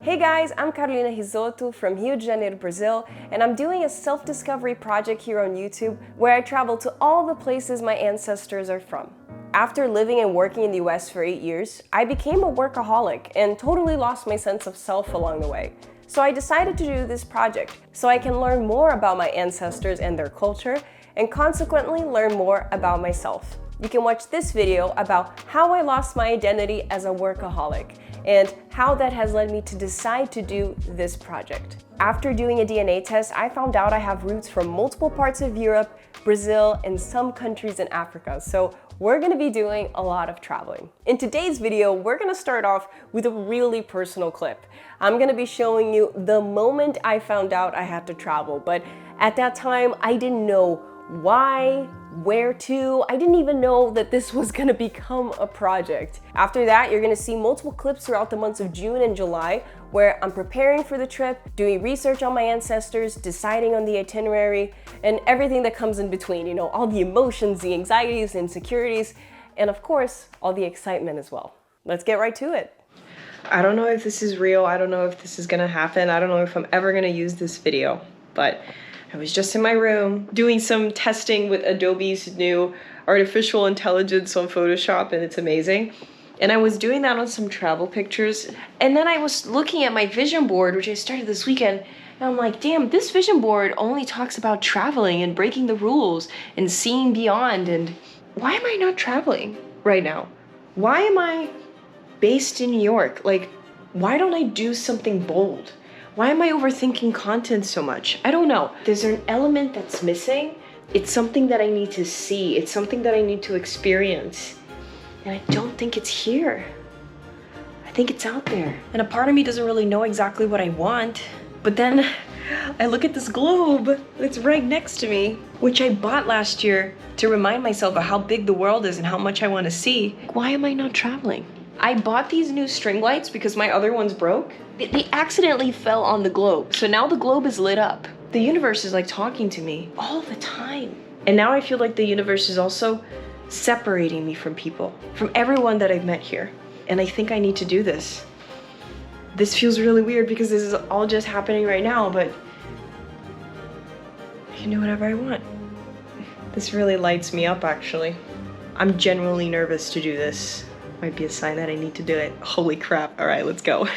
Hey guys, I'm Carolina Risotto from Rio de Janeiro, Brazil, and I'm doing a self-discovery project here on YouTube where I travel to all the places my ancestors are from. After living and working in the US for 8 years, I became a workaholic and totally lost my sense of self along the way. So I decided to do this project so I can learn more about my ancestors and their culture, and consequently learn more about myself. You can watch this video about how I lost my identity as a workaholic and how that has led me to decide to do this project. After doing a DNA test, I found out I have roots from multiple parts of Europe, Brazil, and some countries in Africa. So we're gonna be doing a lot of traveling. In today's video, we're gonna start off with a really personal clip. I'm gonna be showing you the moment I found out I had to travel, but at that time, I didn't know why, where to. I didn't even know that this was gonna become a project. After that, you're gonna see multiple clips throughout the months of June and July where I'm preparing for the trip, doing research on my ancestors, deciding on the itinerary, and everything that comes in between, you know, all the emotions, the anxieties, insecurities, and of course, all the excitement as well. Let's get right to it. I don't know if this is real. I don't know if this is gonna happen. I don't know if I'm ever gonna use this video, but I was just in my room doing some testing with Adobe's new artificial intelligence on Photoshop, and it's amazing. And I was doing that on some travel pictures. And then I was looking at my vision board, which I started this weekend, and I'm like, damn, this vision board only talks about traveling and breaking the rules and seeing beyond. And why am I not traveling right now? Why am I based in New York? Like, why don't I do something bold? Why am I overthinking content so much? I don't know. There's an element that's missing. It's something that I need to see. It's something that I need to experience. And I don't think it's here. I think it's out there. And a part of me doesn't really know exactly what I want. But then I look at this globe that's right next to me, which I bought last year to remind myself of how big the world is and how much I want to see. Why am I not traveling? I bought these new string lights because my other ones broke. They accidentally fell on the globe. So now the globe is lit up. The universe is like talking to me all the time. And now I feel like the universe is also separating me from people, from everyone that I've met here. And I think I need to do this. This feels really weird because this is all just happening right now, but I can do whatever I want. This really lights me up, actually. I'm genuinely nervous to do this. Might be a sign that I need to do it. Holy crap. All right, let's go.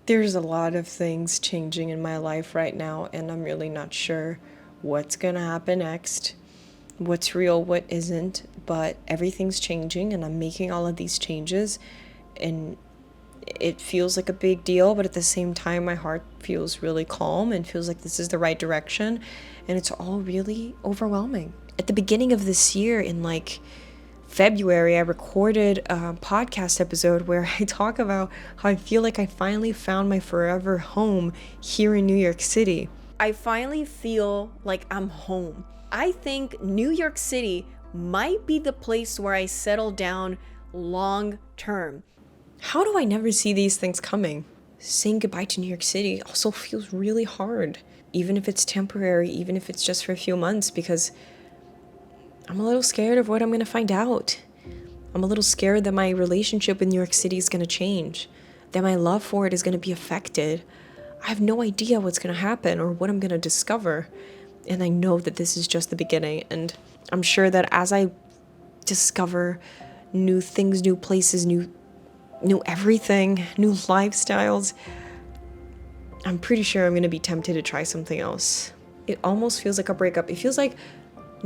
There's a lot of things changing in my life right now, and I'm really not sure what's gonna happen next, what's real, what isn't, but everything's changing and I'm making all of these changes and it feels like a big deal, but at the same time, my heart feels really calm and feels like this is the right direction, and it's all really overwhelming. At the beginning of this year, in like February, I recorded a podcast episode where I talk about how I feel like I finally found my forever home here in New York City. I finally feel like I'm home. I think New York City might be the place where I settle down long term. How do I never see these things coming? Saying goodbye to New York City also feels really hard, even if it's temporary, even if it's just for a few months, because I'm a little scared of what I'm going to find out. I'm a little scared that my relationship with New York City is going to change, that my love for it is going to be affected. I have no idea what's going to happen or what I'm going to discover. And I know that this is just the beginning. And I'm sure that as I discover new things, new places, new everything, new lifestyles, I'm pretty sure I'm going to be tempted to try something else. It almost feels like a breakup. It feels like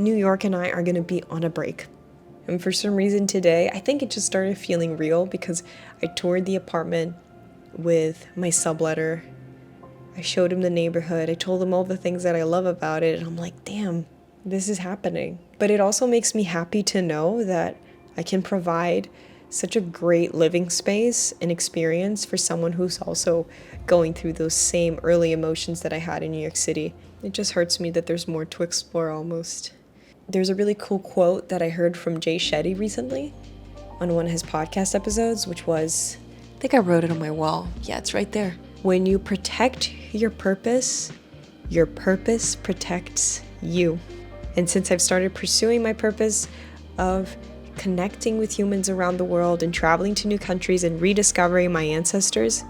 New York and I are going to be on a break. And for some reason today, I think it just started feeling real because I toured the apartment with my subletter. I showed him the neighborhood. I told him all the things that I love about it. And I'm like, damn, this is happening. But it also makes me happy to know that I can provide such a great living space and experience for someone who's also going through those same early emotions that I had in New York City. It just hurts me that there's more to explore almost. There's a really cool quote that I heard from Jay Shetty recently on one of his podcast episodes, which was, I think I wrote it on my wall. Yeah, it's right there. When you protect your purpose protects you. And since I've started pursuing my purpose of connecting with humans around the world and traveling to new countries and rediscovering my ancestors,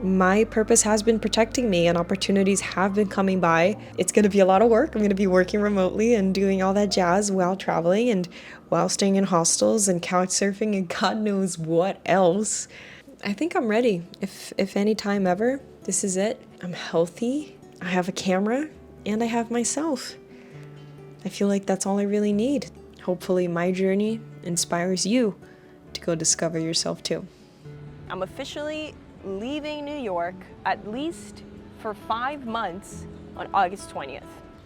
my purpose has been protecting me and opportunities have been coming by. It's going to be a lot of work. I'm going to be working remotely and doing all that jazz while traveling and while staying in hostels and couch surfing and God knows what else. I think I'm ready. If any time ever, this is it. I'm healthy. I have a camera and I have myself. I feel like that's all I really need. Hopefully my journey inspires you to go discover yourself too. I'm officially leaving New York, at least for 5 months, on August 20th.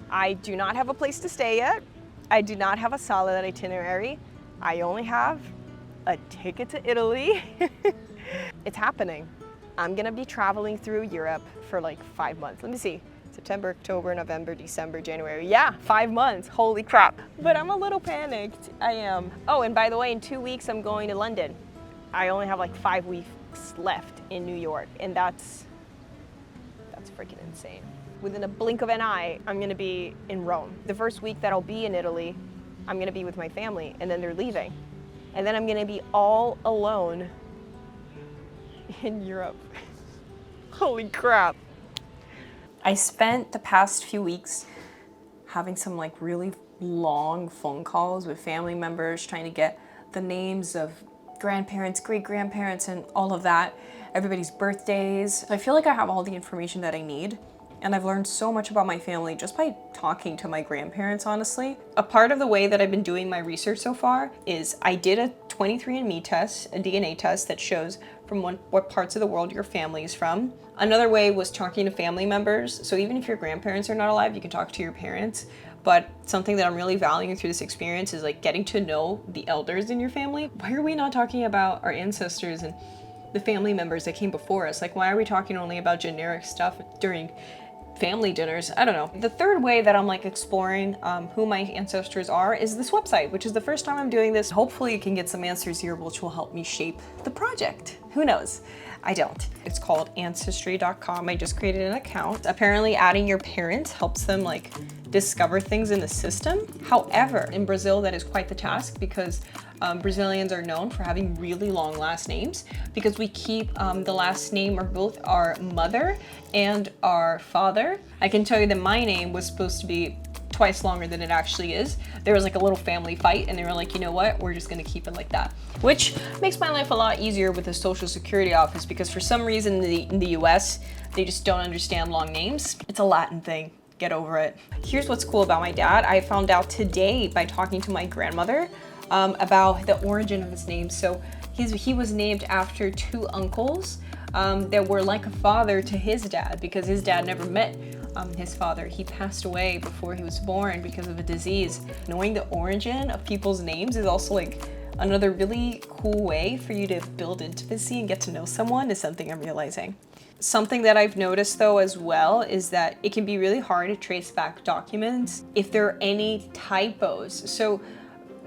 I do not have a place to stay yet. I do not have a solid itinerary. I only have a ticket to Italy. It's happening. I'm gonna be traveling through Europe for like 5 months. Let me see. September, October, November, December, January. Yeah, 5 months. Holy crap. But I'm a little panicked. I am. Oh, and by the way, in 2 weeks, I'm going to London. I only have like 5 weeks left in New York, and that's freaking insane. Within a blink of an eye, I'm gonna be in Rome. The first week that I'll be in Italy, I'm gonna be with my family, and then they're leaving. And then I'm gonna be all alone in Europe. Holy crap. I spent the past few weeks having some like really long phone calls with family members, trying to get the names of grandparents, great-grandparents, and all of that, everybody's birthdays. I feel like I have all the information that I need, and I've learned so much about my family just by talking to my grandparents, honestly. A part of the way that I've been doing my research so far is I did a 23andMe test, a DNA test that shows from what parts of the world your family is from. Another way was talking to family members. So even if your grandparents are not alive, you can talk to your parents. But something that I'm really valuing through this experience is like getting to know the elders in your family. Why are we not talking about our ancestors and the family members that came before us? Like, why are we talking only about generic stuff during family dinners? I don't know. The third way that I'm like exploring who my ancestors are is this website, which is the first time I'm doing this. Hopefully you can get some answers here, which will help me shape the project. Who knows? I don't. It's called ancestry.com. I just created an account. Apparently adding your parents helps them like discover things in the system. However, in Brazil, that is quite the task because Brazilians are known for having really long last names because we keep the last name of both our mother and our father. I can tell you that my name was supposed to be twice longer than it actually is. There was like a little family fight and they were like, you know what, we're just gonna keep it like that. Which makes my life a lot easier with the Social Security office because for some reason in the US, they just don't understand long names. It's a Latin thing. Get over it. Here's what's cool about my dad. I found out today by talking to my grandmother about the origin of his name. So he was named after 2 uncles that were like a father to his dad because his dad never met his father. He passed away before he was born because of a disease. Knowing the origin of people's names is also like another really cool way for you to build intimacy and get to know someone is something I'm realizing. Something that I've noticed though as well is that it can be really hard to trace back documents if there are any typos. So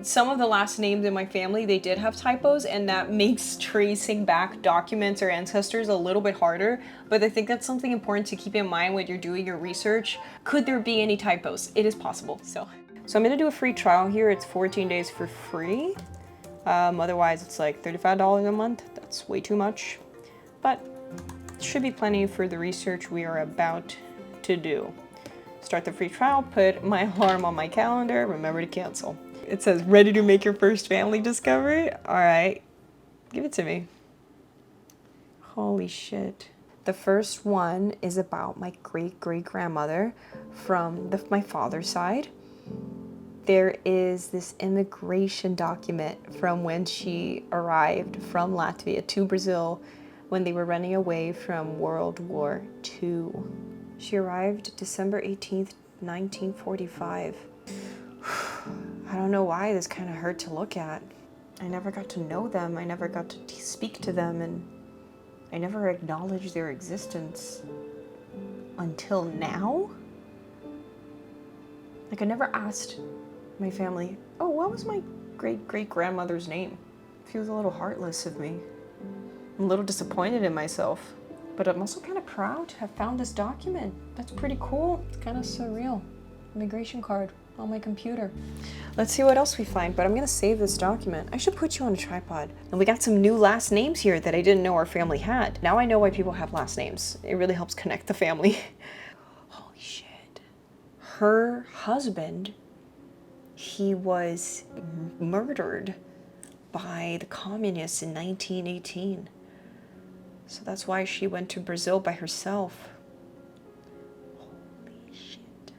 some of the last names in my family, they did have typos and that makes tracing back documents or ancestors a little bit harder. But I think that's something important to keep in mind when you're doing your research. Could there be any typos? It is possible. So I'm gonna do a free trial here. It's 14 days for free. Otherwise it's like $35 a month. That's way too much, but it should be plenty for the research we are about to do. Start the free trial, put my alarm on my calendar, remember to cancel. It says, ready to make your first family discovery? All right, give it to me. Holy shit. The first one is about my great-great-grandmother from my father's side. There is this immigration document from when she arrived from Latvia to Brazil when they were running away from World War II. She arrived December 18th, 1945. I don't know why this kind of hurt to look at. I never got to know them. I never got to speak to them, and I never acknowledged their existence until now. Like I never asked my family, oh, what was my great-great-grandmother's name? Feels a little heartless of me. I'm a little disappointed in myself, but I'm also kind of proud to have found this document. That's pretty cool. It's kind of surreal. Immigration card. on my computer. Let's see what else we find, but I'm gonna save this document. I should put you on a tripod. And we got some new last names here that I didn't know our family had. Now I know why people have last names. It really helps connect the family. Holy shit. Her husband, he was murdered by the communists in 1918. So that's why she went to Brazil by herself. Holy shit.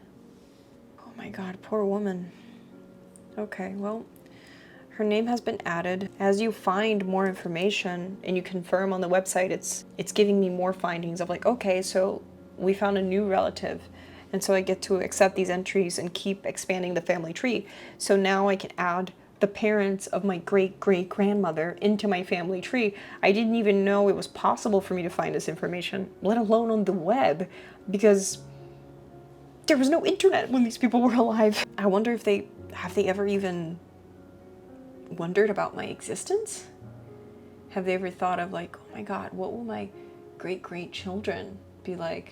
Oh my God, poor woman. Okay, well, her name has been added. As you find more information and you confirm on the website, it's giving me more findings of like, okay, so we found a new relative. And so I get to accept these entries and keep expanding the family tree. So now I can add the parents of my great-great-grandmother into my family tree. I didn't even know it was possible for me to find this information, let alone on the web, because there was no internet when these people were alive. I wonder if have they ever even wondered about my existence? Have they ever thought of like, oh my God, what will my great-great-children be like?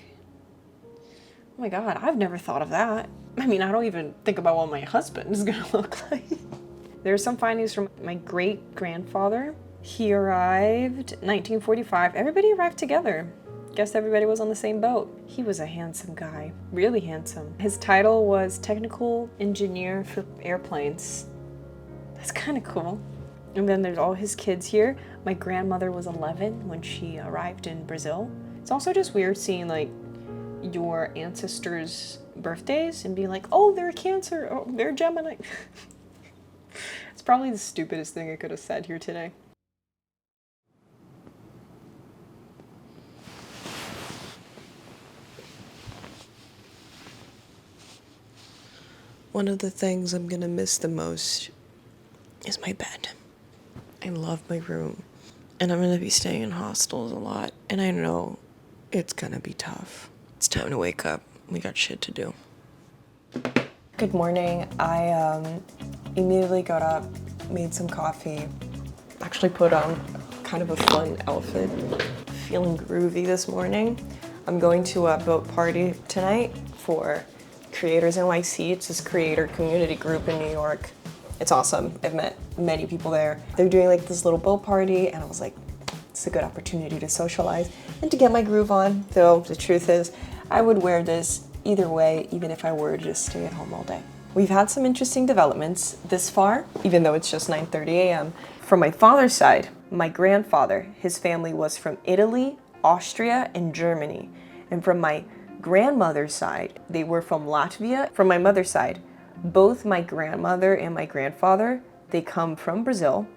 Oh my God, I've never thought of that. I mean, I don't even think about what my husband is gonna look like. There's some findings from my great-grandfather. He arrived 1945. Everybody arrived together. Guess everybody was on the same boat. He was a handsome guy, really handsome. His title was Technical Engineer for Airplanes. That's kind of cool. And then there's all his kids here. My grandmother was 11 when she arrived in Brazil. It's also just weird seeing like your ancestors' birthdays and being like, oh, they're a Cancer, oh, they're Gemini. It's probably the stupidest thing I could have said here today. One of the things I'm gonna miss the most is my bed. I love my room. And I'm gonna be staying in hostels a lot. And I know it's gonna be tough. It's time to wake up. We got shit to do. Good morning. I immediately got up, made some coffee, actually put on kind of a fun outfit. Feeling groovy this morning. I'm going to a boat party tonight for Creators NYC. It's this creator community group in New York. It's awesome. I've met many people there. They're doing like this little boat party and I was like, it's a good opportunity to socialize and to get my groove on. Though the truth is, I would wear this either way, even if I were to just stay at home all day. We've had some interesting developments this far, even though it's just 9:30 a.m. From my father's side, my grandfather, his family was from Italy, Austria, and Germany. And from my grandmother's side, they were from Latvia. From my mother's side, both my grandmother and my grandfather, they come from Brazil,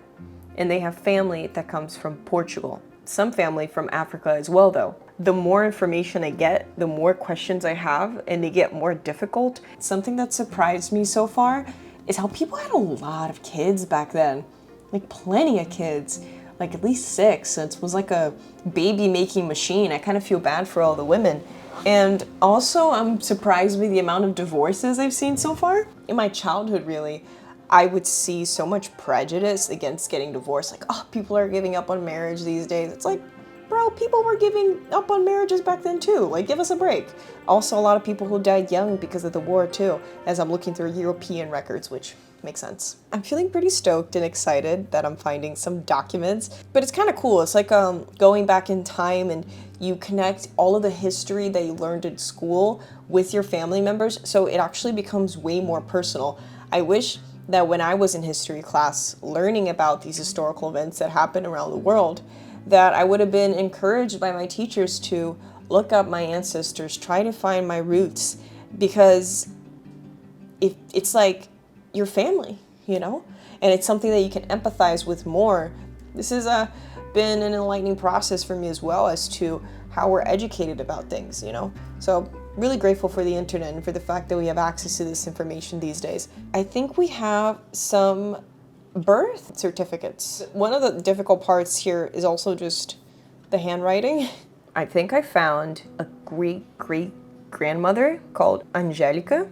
and they have family that comes from Portugal. Some family from Africa as well, though. The more information I get, the more questions I have, and they get more difficult. Something that surprised me so far is how people had a lot of kids back then. Like plenty of kids, like at least 6. It was like a baby making machine. I kind of feel bad for all the women. And also I'm surprised by the amount of divorces I've seen so far. In my childhood, really, I would see so much prejudice against getting divorced. Like, oh, people are giving up on marriage these days. It's like, bro, people were giving up on marriages back then too. Like, give us a break. Also, a lot of people who died young because of the war too, as I'm looking through European records, which makes sense. I'm feeling pretty stoked and excited that I'm finding some documents, but it's kind of cool. It's like going back in time and you connect all of the history that you learned in school with your family members, so it actually becomes way more personal. I wish that when I was in history class learning about these historical events that happen around the world, that I would have been encouraged by my teachers to look up my ancestors, try to find my roots, because it's like your family, you know? And it's something that you can empathize with more. This has been an enlightening process for me as well as to how we're educated about things, you know? So really grateful for the internet and for the fact that we have access to this information these days. I think we have some birth certificates. One of the difficult parts here is also just the handwriting. I think I found a great-great-grandmother called Angelica,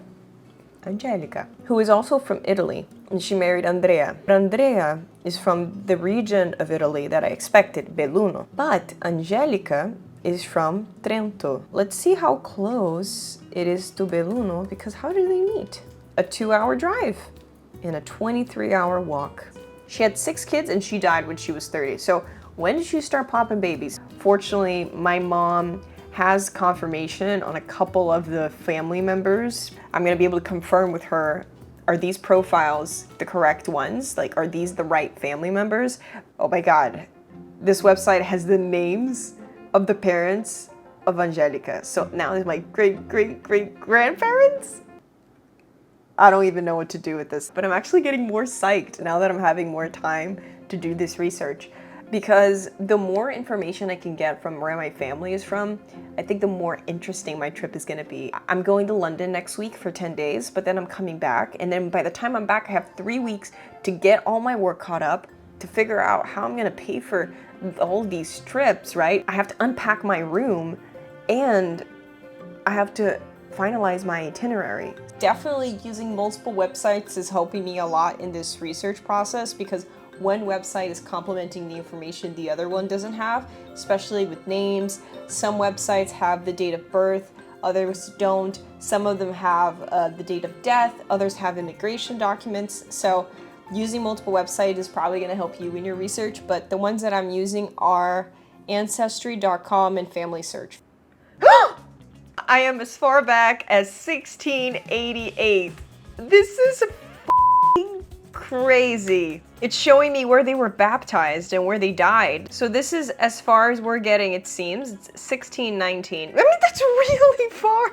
who is also from Italy, and she married Andrea. But Andrea is from the region of Italy that I expected, Belluno. But Angelica is from Trento. Let's see how close it is to Belluno, because how did they meet? a 2-hour drive and a 23-hour walk. She had 6 kids and she died when she was 30. So when did she start popping babies? Fortunately, my mom has confirmation on a couple of the family members. I'm gonna be able to confirm with her, are these profiles the correct ones? Like, are these the right family members? Oh my God, this website has the names of the parents of Angelica. So now it's my great-great-great-grandparents? I don't even know what to do with this, but I'm actually getting more psyched now that I'm having more time to do this research, because the more information I can get from where my family is from, I think the more interesting my trip is gonna be. I'm going to London next week for 10 days, but then I'm coming back. And then by the time I'm back, I have 3 weeks to get all my work caught up, to figure out how I'm gonna pay for all these trips, right? I have to unpack my room and I have to finalize my itinerary. Definitely using multiple websites is helping me a lot in this research process, because one website is complementing the information the other one doesn't have, especially with names. Some websites have the date of birth, others don't. Some of them have the date of death, others have immigration documents. So using multiple websites is probably gonna help you in your research, but the ones that I'm using are Ancestry.com and Family Search. I am as far back as 1688. This is f***ing crazy. It's showing me where they were baptized and where they died. So this is as far as we're getting, it seems. It's 1619. I mean, that's really far.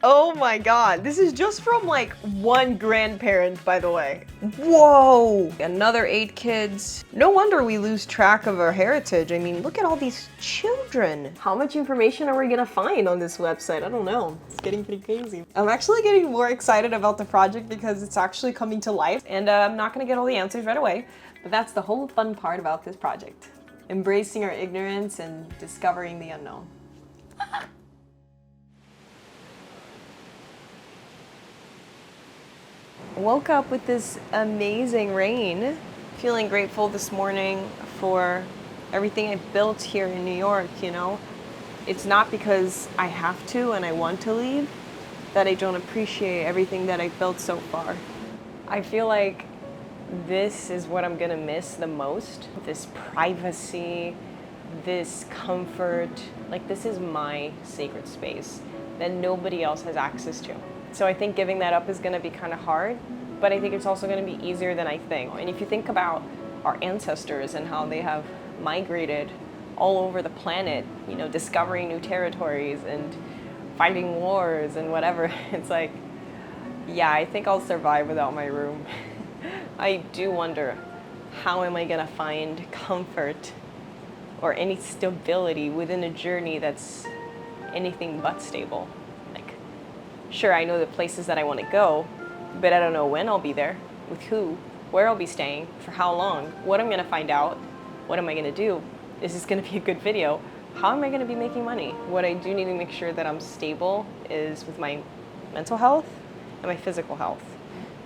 Oh my God, this is just from like one grandparent, by the way. Whoa, another 8 kids. No wonder we lose track of our heritage. I mean, look at all these children. How much information are we gonna find on this website? I don't know, it's getting pretty crazy. I'm actually getting more excited about the project because it's actually coming to life, and I'm not gonna get all the answers right away, but that's the whole fun part about this project. Embracing our ignorance and discovering the unknown. Woke up with this amazing rain. Feeling grateful this morning for everything I've built here in New York, you know? It's not because I have to and I want to leave that I don't appreciate everything that I've built so far. I feel like this is what I'm gonna miss the most. This privacy, this comfort. Like, this is my sacred space that nobody else has access to. So I think giving that up is gonna be kind of hard, but I think it's also gonna be easier than I think. And if you think about our ancestors and how they have migrated all over the planet, you know, discovering new territories and fighting wars and whatever, it's like, yeah, I think I'll survive without my room. I do wonder, how am I gonna find comfort or any stability within a journey that's anything but stable? Sure, I know the places that I want to go, but I don't know when I'll be there, with who, where I'll be staying, for how long, what I'm going to find out, what am I going to do, is this going to be a good video, how am I going to be making money? What I do need to make sure that I'm stable is with my mental health and my physical health.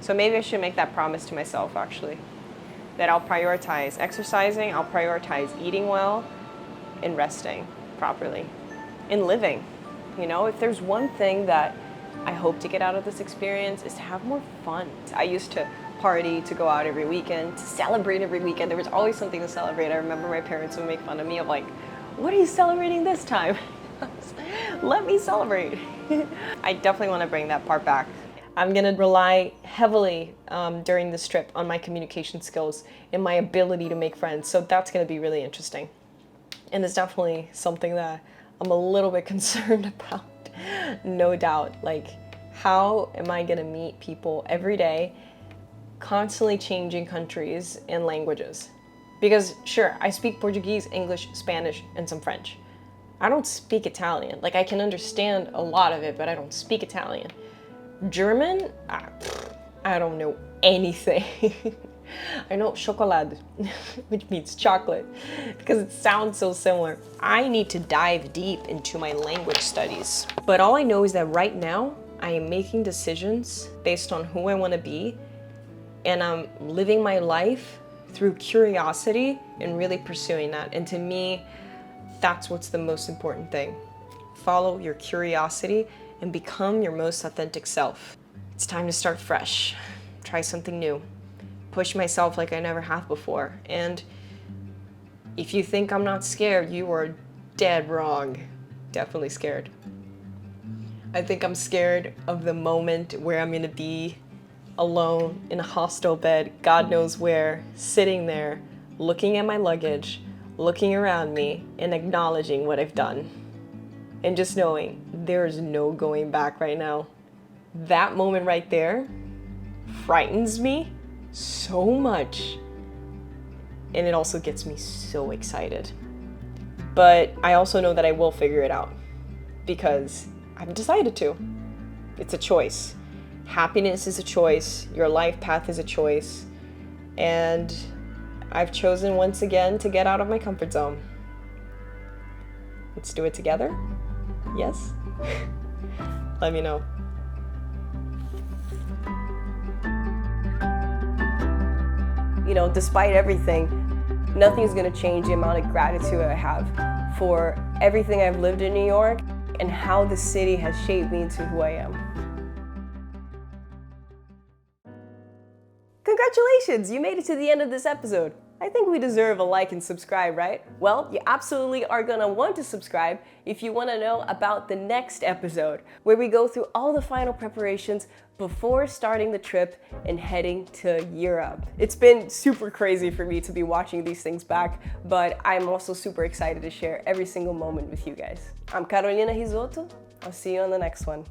So maybe I should make that promise to myself, actually, that I'll prioritize exercising, I'll prioritize eating well, and resting properly, and living. You know, if there's one thing that I hope to get out of this experience is to have more fun. I used to party, to go out every weekend, to celebrate every weekend. There was always something to celebrate. I remember my parents would make fun of me of like, what are you celebrating this time? Let me celebrate. I definitely want to bring that part back. I'm going to rely heavily during this trip on my communication skills and my ability to make friends. So that's going to be really interesting. And it's definitely something that I'm a little bit concerned about. No doubt. Like, how am I gonna meet people every day, constantly changing countries and languages? Because sure, I speak Portuguese, English, Spanish, and some French. I don't speak Italian. Like, I can understand a lot of it, but I don't speak Italian. German, I don't know anything. I know chocolate, which means chocolate, because it sounds so similar. I need to dive deep into my language studies. But all I know is that right now, I am making decisions based on who I want to be, and I'm living my life through curiosity and really pursuing that. And to me, that's what's the most important thing. Follow your curiosity and become your most authentic self. It's time to start fresh, try something new, push myself like I never have before. And if you think I'm not scared, you are dead wrong. Definitely scared. I think I'm scared of the moment where I'm gonna be alone in a hostel bed, God knows where, sitting there, looking at my luggage, looking around me, and acknowledging what I've done. And just knowing there's no going back right now. That moment right there frightens me so much. And it also gets me so excited. But I also know that I will figure it out because I've decided to. It's a choice. Happiness is a choice. Your life path is a choice. And I've chosen once again to get out of my comfort zone. Let's do it together? Yes? Let me know. You know, despite everything, nothing's gonna change the amount of gratitude I have for everything I've lived in New York and how the city has shaped me into who I am. Congratulations, you made it to the end of this episode. I think we deserve a like and subscribe, right? Well, you absolutely are gonna want to subscribe if you wanna know about the next episode, where we go through all the final preparations before starting the trip and heading to Europe. It's been super crazy for me to be watching these things back, but I'm also super excited to share every single moment with you guys. I'm Carolina Risotto. I'll see you on the next one.